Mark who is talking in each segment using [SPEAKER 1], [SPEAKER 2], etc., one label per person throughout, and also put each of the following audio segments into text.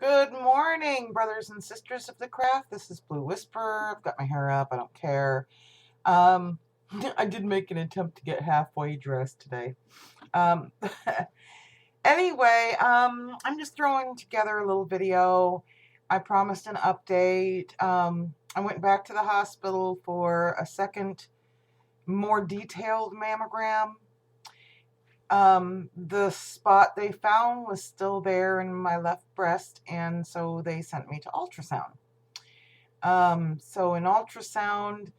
[SPEAKER 1] Good morning, brothers and sisters of the craft. This is Blue Whisperer. I've got my hair up. I don't care. Um, I did make an attempt to get halfway dressed today. Um, anyway, I'm just throwing together a little video. I promised an update. I went back to the hospital for a second, more detailed mammogram. The spot they found was still there in my left breast, and so they sent me to ultrasound. So in ultrasound,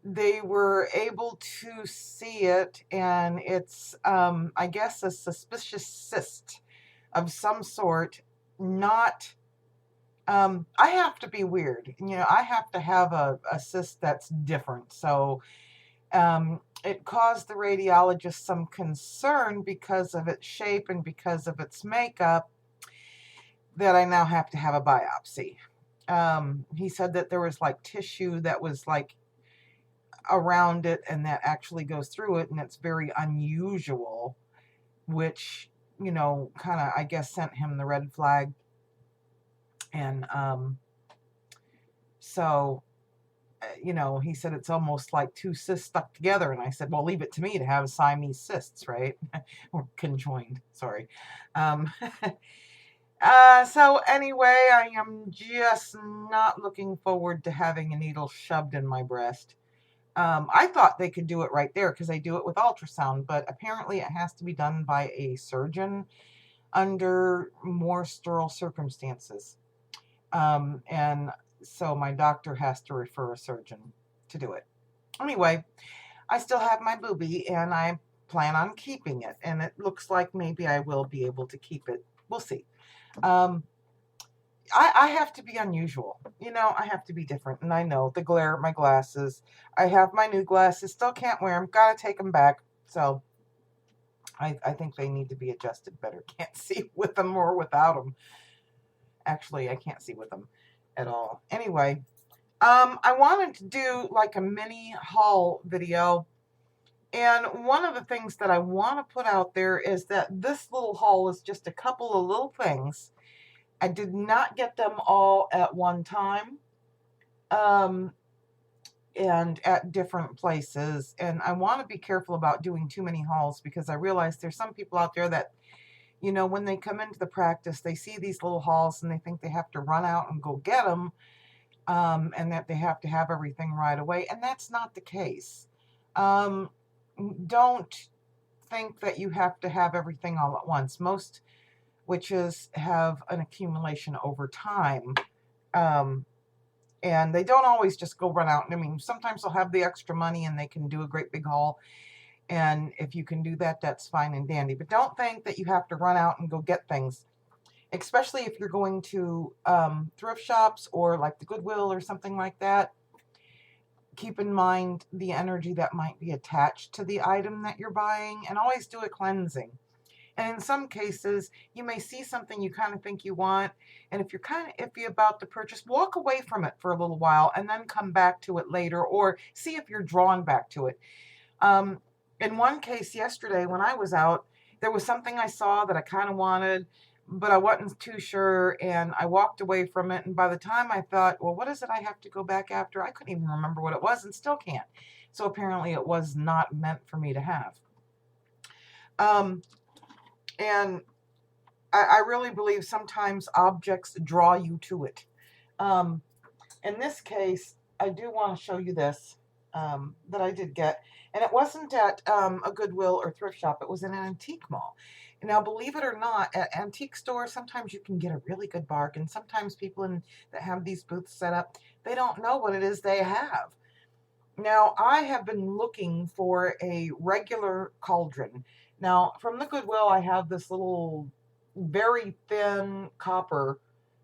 [SPEAKER 1] they were able to see it, and it's, I guess, a suspicious cyst of some sort. Not, I have to be weird. I have to have a cyst that's different. So, it caused the radiologist some concern because of its shape and because of its makeup that I now have to have a biopsy. He said that there was like tissue that was like around it and that actually goes through it, and it's very unusual, which, kind of, I guess, sent him the red flag. And so, he said it's almost like two cysts stuck together. And I said, well, leave it to me to have Siamese cysts, right? Or conjoined, sorry. So anyway, I am just not looking forward to having a needle shoved in my breast. I thought they could do it right there because they do it with ultrasound, but apparently it has to be done by a surgeon under more sterile circumstances. And so my doctor has to refer a surgeon to do it. Anyway, I still have my boobie and I plan on keeping it. And it looks like maybe I will be able to keep it. We'll see. I have to be unusual. I have to be different. And I know the glare, my glasses. I have my new glasses. Still can't wear them. Gotta take them back. So I think they need to be adjusted better. Can't see with them or without them. Actually, I can't see with them at all. Anyway, I wanted to do like a mini haul video. And one of the things that I want to put out there is that this little haul is just a couple of little things. I did not get them all at one time, and at different places. And I want to be careful about doing too many hauls because I realize there's some people out there that, when they come into the practice, they see these little hauls and they think they have to run out and go get them, and that they have to have everything right away. And that's not the case. Don't think that you have to have everything all at once. Most witches have an accumulation over time. And they don't always just go run out. I mean, sometimes they'll have the extra money and they can do a great big haul. And if you can do that, that's fine and dandy. But don't think that you have to run out and go get things, especially if you're going to thrift shops or like the Goodwill or something like that. Keep in mind the energy that might be attached to the item that you're buying, and always do a cleansing. And in some cases, you may see something you kind of think you want, and if you're kind of iffy about the purchase, walk away from it for a little while and then come back to it later, or see if you're drawn back to it. In one case yesterday when I was out, there was something I saw that I kind of wanted, but I wasn't too sure, and I walked away from it. And by the time I thought, well, what is it I have to go back after? I couldn't even remember what it was and still can't. So apparently it was not meant for me to have. And I really believe sometimes objects draw you to it. In this case, I do want to show you this that I did get. And it wasn't at a Goodwill or thrift shop. It was in an antique mall. Now, believe it or not, at antique stores, sometimes you can get a really good bargain. Sometimes people that have these booths set up, they don't know what it is they have. Now, I have been looking for a regular cauldron. Now, from the Goodwill, I have this little, very thin copper,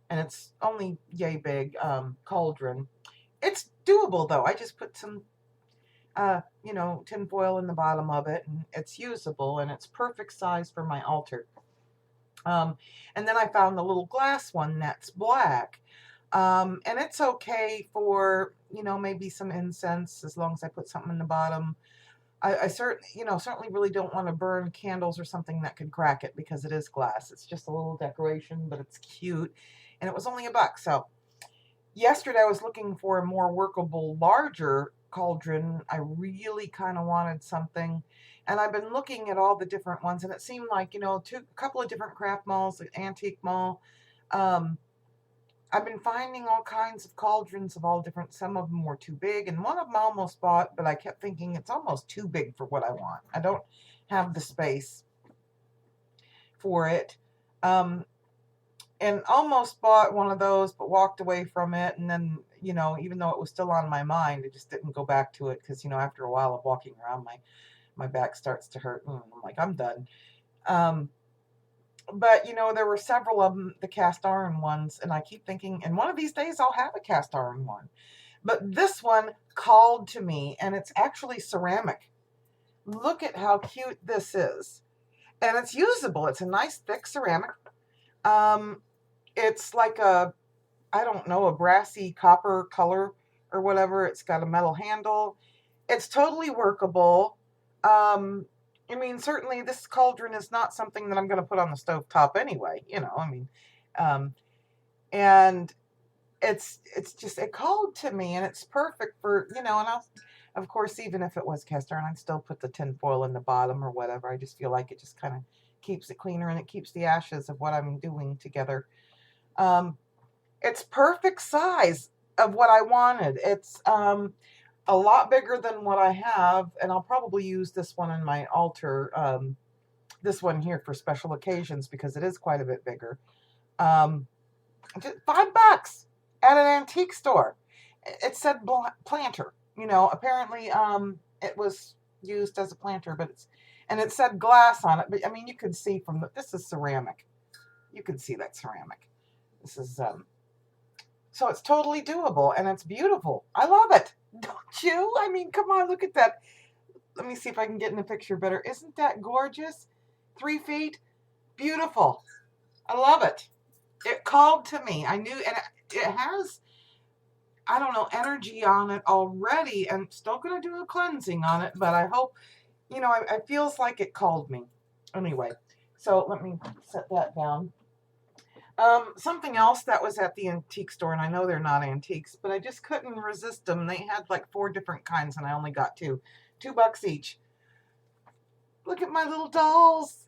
[SPEAKER 1] and it's only yay big cauldron. It's doable, though. I just put some tin foil in the bottom of it, and it's usable, and it's perfect size for my altar. And then I found the little glass one that's black, and it's okay for, maybe some incense, as long as I put something in the bottom. I certainly really don't want to burn candles or something that could crack it because it is glass. It's just a little decoration, but it's cute. And it was only $1. So yesterday I was looking for a more workable, larger cauldron. I really kind of wanted something. And I've been looking at all the different ones, and it seemed like, a couple of different craft malls, an antique mall. I've been finding all kinds of cauldrons of all different, some of them were too big, and one of them I almost bought, but I kept thinking it's almost too big for what I want. I don't have the space for it. And almost bought one of those, but walked away from it. And then, even though it was still on my mind, I just didn't go back to it because, after a while of walking around, my back starts to hurt. And I'm like, I'm done. But, there were several of them, the cast iron ones, and I keep thinking, and one of these days I'll have a cast iron one. But this one called to me, and it's actually ceramic. Look at how cute this is. And it's usable. It's a nice, thick ceramic. It's like a brassy copper color or whatever. It's got a metal handle. It's totally workable. Certainly this cauldron is not something that I'm going to put on the stove top anyway, and it's just, it called to me, and it's perfect for, and of course, even if it was cast iron, I'd still put the tin foil in the bottom or whatever. I just feel like it just kind of keeps it cleaner, and it keeps the ashes of what I'm doing together. It's perfect size of what I wanted. It's, a lot bigger than what I have, and I'll probably use this one in my altar, this one here for special occasions because it is quite a bit bigger. Just $5 at an antique store. It said planter, apparently it was used as a planter, and it said glass on it, but you could see this is ceramic. You can see that ceramic. This is, so it's totally doable, and it's beautiful. I love it. Don't you? Come on, look at that. Let me see if I can get in the picture better. Isn't that gorgeous? 3 feet. Beautiful. I love it. It called to me. I knew, and it has, energy on it already, and still going to do a cleansing on it, but I hope, it feels like it called me. Anyway, so let me set that down. Something else that was at the antique store, and I know they're not antiques, but I just couldn't resist them. They had like 4 different kinds, and I only got 2. $2 each. Look at my little dolls.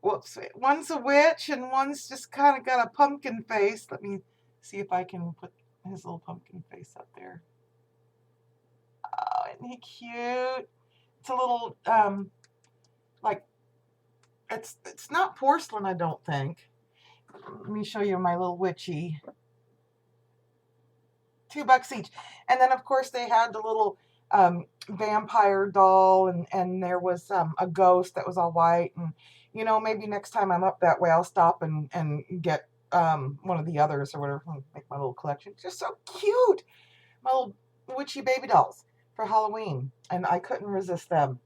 [SPEAKER 1] Whoops. One's a witch, and one's just kind of got a pumpkin face. Let me see if I can put his little pumpkin face up there. Oh, isn't he cute? It's a little, it's not porcelain, I don't think. Let me show you my little witchy. $2 each. And then, of course, they had the little vampire doll, and there was a ghost that was all white. And, maybe next time I'm up that way, I'll stop and get one of the others or whatever, and make my little collection. Just so cute. My little witchy baby dolls for Halloween. And I couldn't resist them.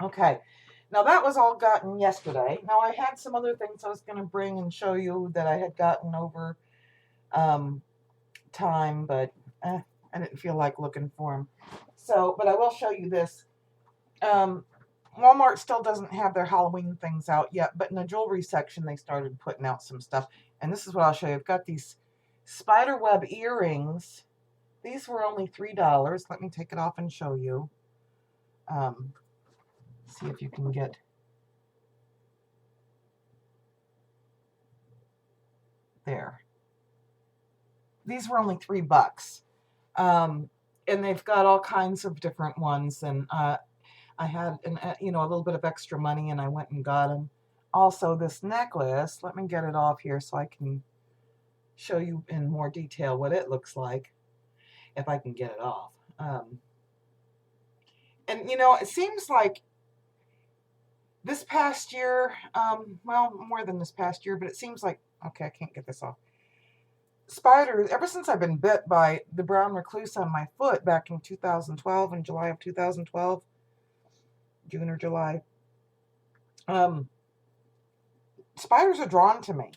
[SPEAKER 1] Okay. Now, that was all gotten yesterday. Now, I had some other things I was going to bring and show you that I had gotten over time, but I didn't feel like looking for them. So, but I will show you this. Walmart still doesn't have their Halloween things out yet, but in the jewelry section, they started putting out some stuff. And this is what I'll show you. I've got these spiderweb earrings. These were only $3. Let me take it off and show you. See if you can get there. These were only $3. And they've got all kinds of different ones. And I had a little bit of extra money, and I went and got them. Also, this necklace, let me get it off here so I can show you in more detail what it looks like, if I can get it off. And it seems like this past year, well, more than this past year, but it seems like, okay, I can't get this off. Spiders, ever since I've been bit by the brown recluse on my foot back in 2012, in July of 2012, June or July, spiders are drawn to me.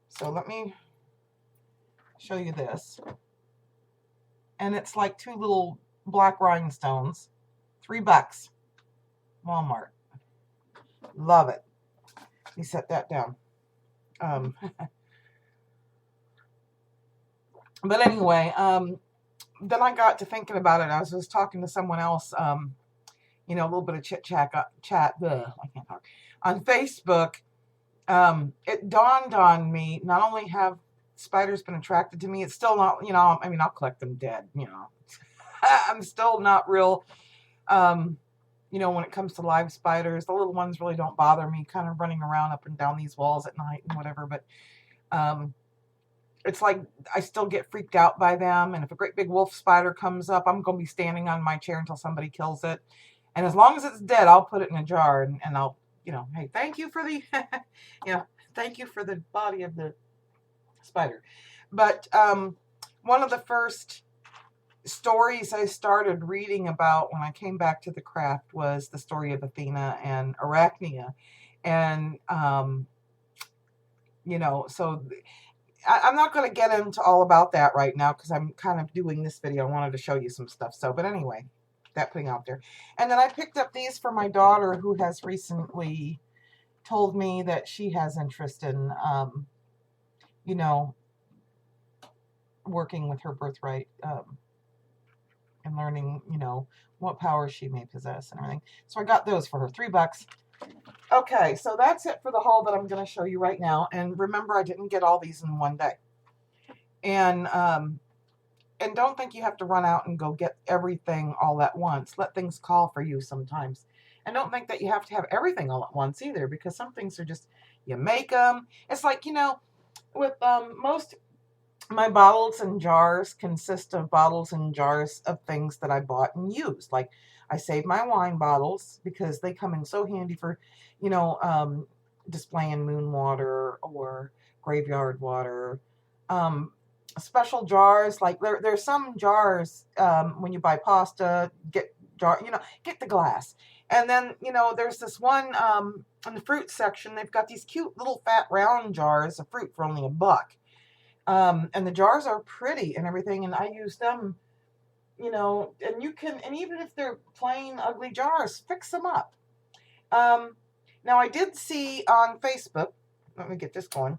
[SPEAKER 1] So let me show you this. And it's like 2 little black rhinestones. $3. Walmart. Love it. Let me set that down. But anyway, then I got to thinking about it. I was just talking to someone else, you know, a little bit of chat, I can't talk, on Facebook. It dawned on me, not only have spiders been attracted to me, it's still not, you know, I mean, I'll collect them dead, you know. I'm still not real, you know, when it comes to live spiders. The little ones really don't bother me, kind of running around up and down these walls at night and whatever, but it's like I still get freaked out by them. And if a great big wolf spider comes up, I'm going to be standing on my chair until somebody kills it. And as long as it's dead, I'll put it in a jar and I'll, you know, hey, thank you for the, you know, thank you for the body of the spider. But one of the first stories I started reading about when I came back to the craft was the story of Athena and Arachnia. And, you know, so I'm not going to get into all about that right now because I'm kind of doing this video. I wanted to show you some stuff. So, but anyway, that putting out there. And then I picked up these for my daughter, who has recently told me that she has interest in, you know, working with her birthright and learning, you know, what powers she may possess and everything. So I got those for her, $3. Okay, so that's it for the haul that I'm going to show you right now. And remember, I didn't get all these in one day. And don't think you have to run out and go get everything all at once. Let things call for you sometimes. And don't think that you have to have everything all at once either, because some things are just, you make them. It's like, you know, with most my bottles and jars consist of bottles and jars of things that I bought and used. Like I save my wine bottles because they come in so handy for, you know, displaying moon water or graveyard water. Special jars, like there's some jars, when you buy pasta, get jar, you know, get the glass. And then, you know, there's this one in the fruit section, they've got these cute little fat round jars of fruit for only $1. And the jars are pretty and everything, and I use them, you know, and you can, and even if they're plain ugly jars, fix them up. Now I did see on Facebook, let me get this going,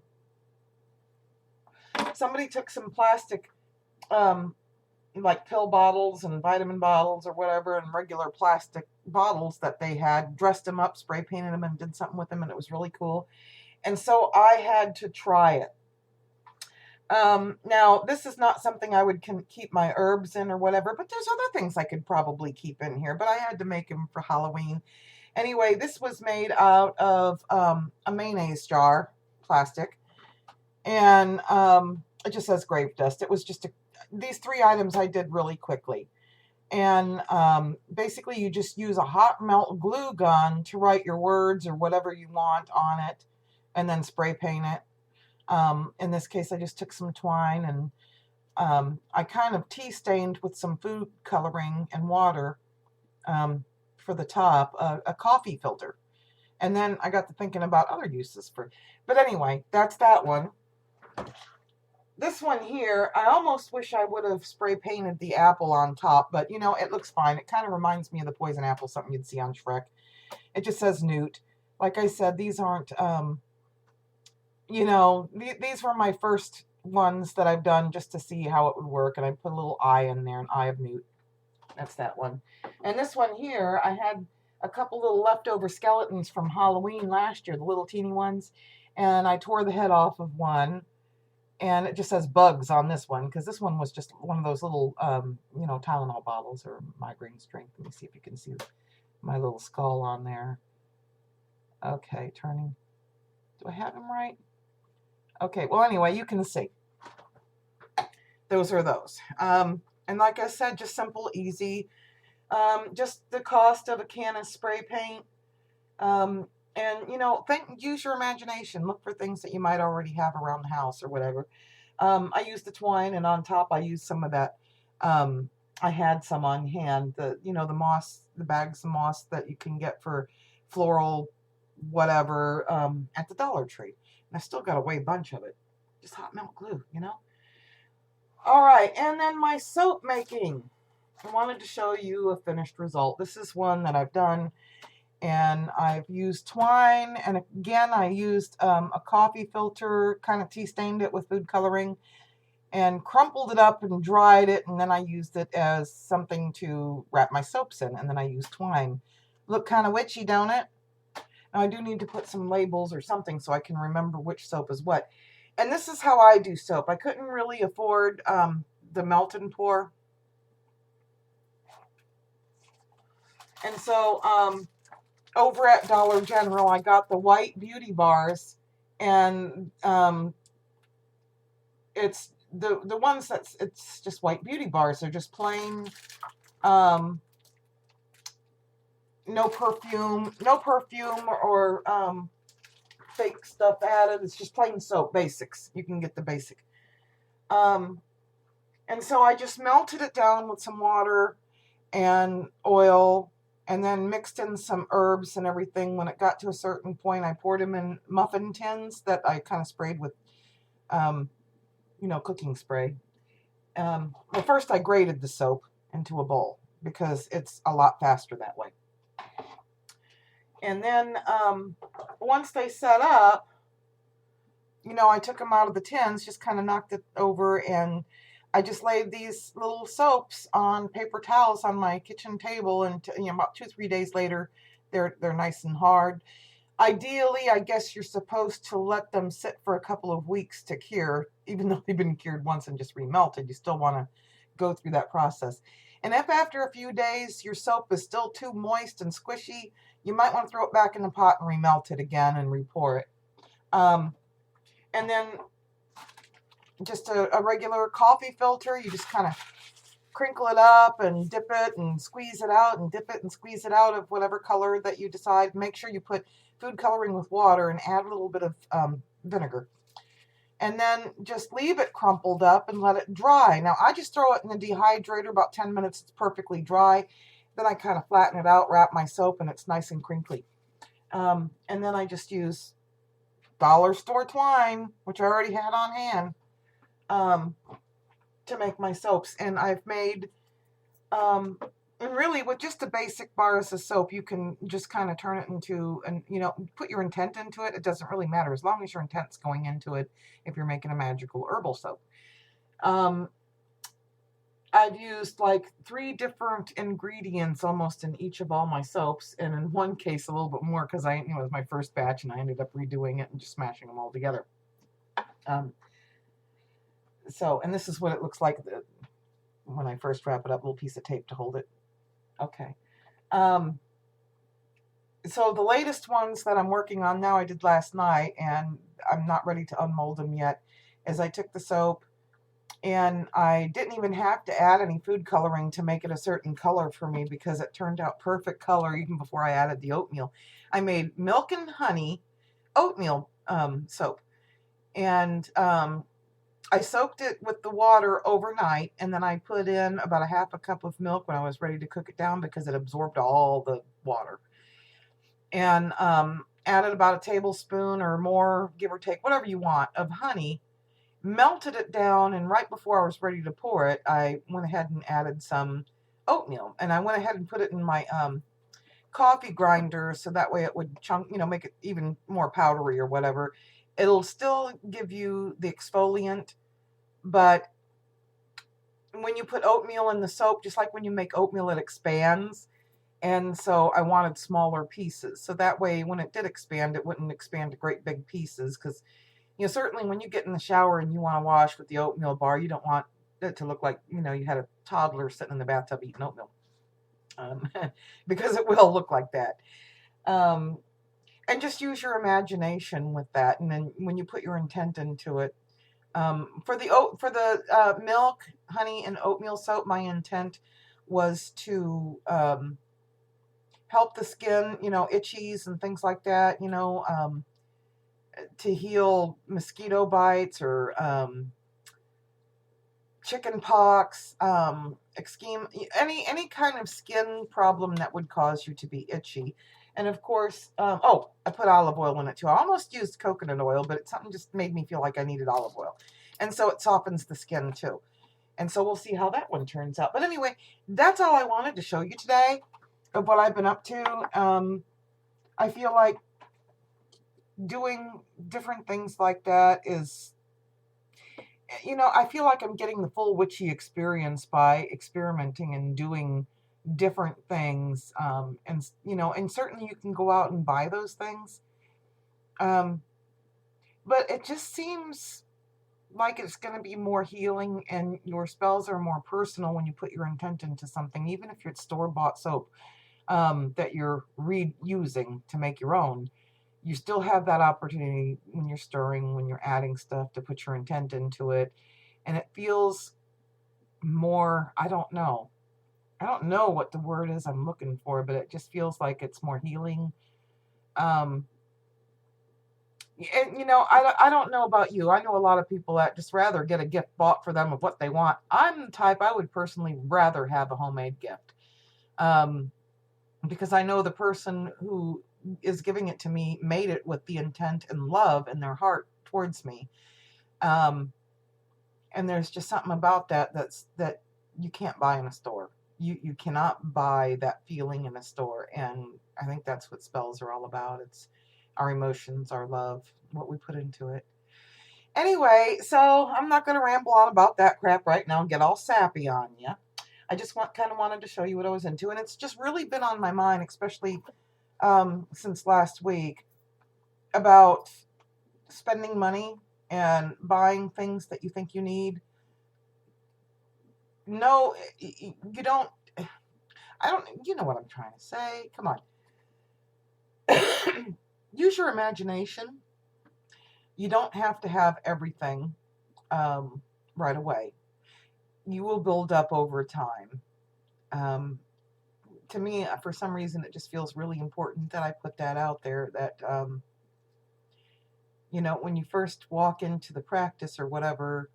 [SPEAKER 1] somebody took some plastic, like pill bottles and vitamin bottles or whatever, and regular plastic bottles that they had, dressed them up, spray painted them, and did something with them, and it was really cool. And so I had to try it. Now, this is not something I would keep my herbs in or whatever, but there's other things I could probably keep in here, but I had to make them for Halloween. Anyway, this was made out of a mayonnaise jar, plastic, and it just says grave dust. It was just these 3 items I did really quickly. And basically you just use a hot melt glue gun to write your words or whatever you want on it, and then spray paint it. In this case, I just took some twine and I kind of tea stained with some food coloring and water for the top, a coffee filter. And then I got to thinking about other uses for, but anyway, that's that one. This one here, I almost wish I would have spray painted the apple on top, but you know, it looks fine. It kind of reminds me of the poison apple, something you'd see on Shrek. It just says Newt. Like I said, these aren't, you know, these were my first ones that I've done just to see how it would work. And I put a little eye in there, an eye of Newt. That's that one. And this one here, I had a couple little leftover skeletons from Halloween last year, the little teeny ones. And I tore the head off of one. And it just says bugs on this one, because this one was just one of those little, you know, Tylenol bottles or migraine strength. Let me see if you can see my little skull on there. Okay, turning. Do I have them right? Okay, well, anyway, you can see. Those are those. And like I said, just simple, easy. Just the cost of a can of spray paint. And, you know, use your imagination. Look for things that you might already have around the house or whatever. I used the twine, and on top I used some of that. I had some on hand. You know, the moss, the bags of moss that you can get for floral whatever at the Dollar Tree. And I still got away a bunch of it. Just hot melt glue, you know. All right, and then my soap making. I wanted to show you a finished result. This is one that I've done, and I've used twine, and again I used a coffee filter, kind of tea stained it with food coloring, and crumpled it up and dried it, and then I used it as something to wrap my soaps in, and then I used twine. Look kind of witchy, don't it? Now I do need to put some labels or something so I can remember which soap is what. And this is how I do soap. I couldn't really afford the melt and pour. And so over at Dollar General, I got the white beauty bars, and it's the ones it's just white beauty bars. They're just plain, no perfume or fake stuff added. It's just plain soap, basics. You can get the basic. And so I just melted it down with some water and oil, and then mixed in some herbs and everything. When it got to a certain point, I poured them in muffin tins that I kind of sprayed with, cooking spray. Well, first I grated the soap into a bowl because it's a lot faster that way. And then once they set up, I took them out of the tins, just kind of knocked it over, and I just laid these little soaps on paper towels on my kitchen table, and about 2-3 days later, they're nice and hard. Ideally, I guess you're supposed to let them sit for a couple of weeks to cure, even though they've been cured once and just remelted. You still want to go through that process. And if after a few days your soap is still too moist and squishy, you might want to throw it back in the pot and remelt it again and re-pour it. And then just a regular coffee filter, you just kind of crinkle it up and dip it and squeeze it out and dip it and squeeze it out of whatever color that you decide. Make sure you put food coloring with water and add a little bit of vinegar. And then just leave it crumpled up and let it dry. Now I just throw it in the dehydrator about 10 minutes. It's perfectly dry. Then I kind of flatten it out, wrap my soap, and it's nice and crinkly. And then I just use dollar store twine, which I already had on hand, to make my soaps. And I've made, and really with just the basic bars of soap, you can just kind of turn it into, and put your intent into it. It doesn't really matter as long as your intent's going into it if you're making a magical herbal soap. I've used like 3 different ingredients almost in each of all my soaps, and in one case a little bit more because it was my first batch and I ended up redoing it and just smashing them all together. And this is what it looks like when I first wrap it up, a little piece of tape to hold it. Okay. So the latest ones that I'm working on now, I did last night, and I'm not ready to unmold them yet, is I took the soap, and I didn't even have to add any food coloring to make it a certain color for me because it turned out perfect color even before I added the oatmeal. I made milk and honey oatmeal soap, and I soaked it with the water overnight, and then I put in about a half a cup of milk when I was ready to cook it down because it absorbed all the water. And added about a tablespoon or more, give or take, whatever you want, of honey, melted it down, and right before I was ready to pour it, I went ahead and added some oatmeal. And I went ahead and put it in my coffee grinder so that way it would make it even more powdery or whatever. It'll still give you the exfoliant, but when you put oatmeal in the soap, just like when you make oatmeal, it expands. And so I wanted smaller pieces. So that way, when it did expand, it wouldn't expand to great big pieces. Because, certainly when you get in the shower and you want to wash with the oatmeal bar, you don't want it to look like, you had a toddler sitting in the bathtub eating oatmeal. Because it will look like that. And just use your imagination with that. And then when you put your intent into it, for the milk, honey, and oatmeal soap, my intent was to help the skin, itchies and things like that, to heal mosquito bites or chicken pox, eczema, any kind of skin problem that would cause you to be itchy. And of course, I put olive oil in it too. I almost used coconut oil, but something just made me feel like I needed olive oil. And so it softens the skin too. And so we'll see how that one turns out. But anyway, that's all I wanted to show you today of what I've been up to. I feel like doing different things like that is, I feel like I'm getting the full witchy experience by experimenting and doing different things. And certainly you can go out and buy those things. But it just seems like it's going to be more healing, and your spells are more personal when you put your intent into something, even if it's store-bought soap that you're reusing to make your own. You still have that opportunity when you're stirring, when you're adding stuff, to put your intent into it. And it feels more, I don't know what the word is I'm looking for, but it just feels like it's more healing. And I don't know about you. I know a lot of people that just rather get a gift bought for them of what they want. I'm the type, I would personally rather have a homemade gift. Because I know the person who is giving it to me made it with the intent and love in their heart towards me. And there's just something about that that you can't buy in a store. You cannot buy that feeling in a store. And I think that's what spells are all about. It's our emotions, our love, what we put into it. Anyway, so I'm not going to ramble on about that crap right now and get all sappy on you. I just kind of wanted to show you what I was into. And it's just really been on my mind, especially since last week, about spending money and buying things that you think you need. No, you don't. You know what I'm trying to say. Come on. Use your imagination. You don't have to have everything right away. You will build up over time. To me, for some reason, it just feels really important that I put that out there, that, when you first walk into the practice or whatever,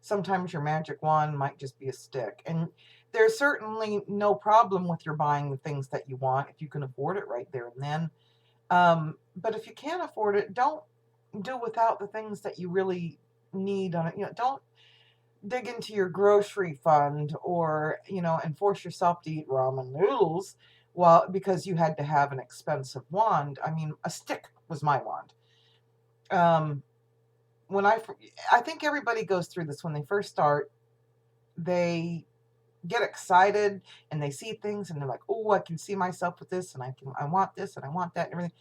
[SPEAKER 1] sometimes your magic wand might just be a stick. And there's certainly no problem with your buying the things that you want if you can afford it right there and then. But if you can't afford it, don't do without the things that you really need on it. Don't dig into your grocery fund or, and force yourself to eat ramen noodles because you had to have an expensive wand. I mean, a stick was my wand. When I think everybody goes through this when they first start. They get excited and they see things and they're like, oh, I can see myself with this, and I want this and I want that and everything.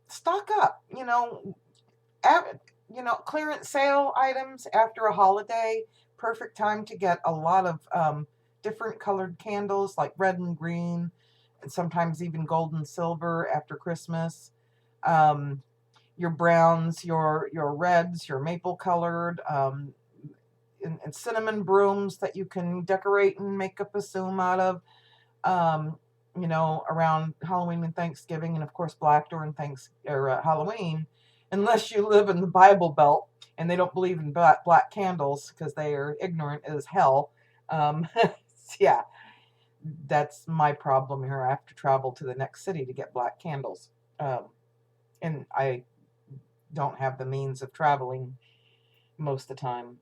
[SPEAKER 1] Stock up, clearance sale items after a holiday, perfect time to get a lot of different colored candles like red and green, and sometimes even gold and silver after Christmas. Your browns, your reds, your maple colored, and cinnamon brooms that you can decorate and make a perfume out of, around Halloween and Thanksgiving, and of course black during Halloween, unless you live in the Bible Belt and they don't believe in black candles because they are ignorant as hell. Yeah, that's my problem here. I have to travel to the next city to get black candles, and I don't have the means of traveling most of the time.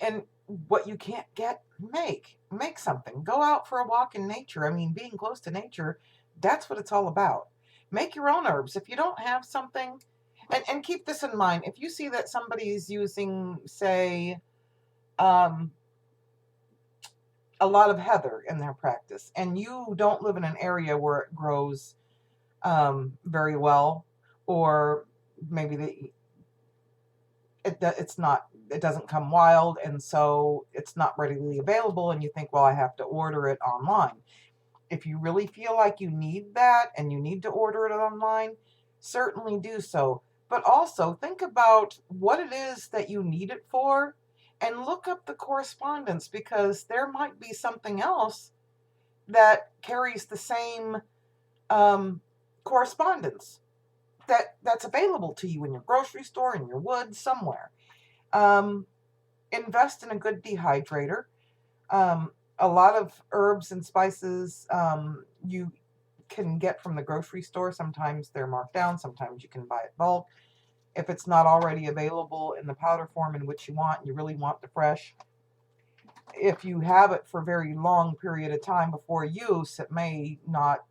[SPEAKER 1] And what you can't get, make something. Go out for a walk in nature. I mean, being close to nature, that's what it's all about. Make your own herbs. If you don't have something, and keep this in mind, if you see that somebody's using, say, a lot of heather in their practice, and you don't live in an area where it grows very well, or maybe it doesn't come wild, and so it's not readily available, and you think, well, I have to order it online. If you really feel like you need that and you need to order it online, certainly do so. But also think about what it is that you need it for, and look up the correspondence, because there might be something else that carries the same correspondence that's available to you in your grocery store, in your woods, somewhere. Invest in a good dehydrator. A lot of herbs and spices you can get from the grocery store. Sometimes they're marked down. Sometimes you can buy it bulk. if it's not already available in the powder form in which you want, and you really want the fresh. If you have it for a very long period of time before use, it may not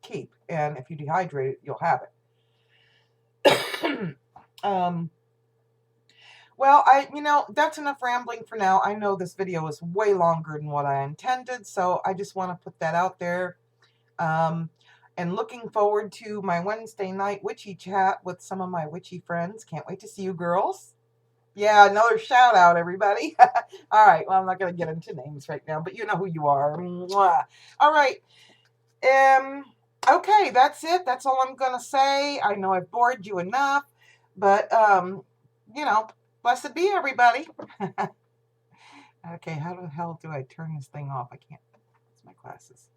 [SPEAKER 1] keep. And if you dehydrate it, you'll have it. Well, that's enough rambling for now. I know this video is way longer than what I intended, so I just want to put that out there. And looking forward to my Wednesday night witchy chat with some of my witchy friends. Can't wait to see you girls. Yeah, another shout out, everybody. All right, well, I'm not going to get into names right now, but you know who you are. Mwah. All right. Okay, that's it. That's all I'm going to say. I know I've bored you enough, but, blessed be everybody. Okay, how the hell do I turn this thing off? I can't. It's my glasses.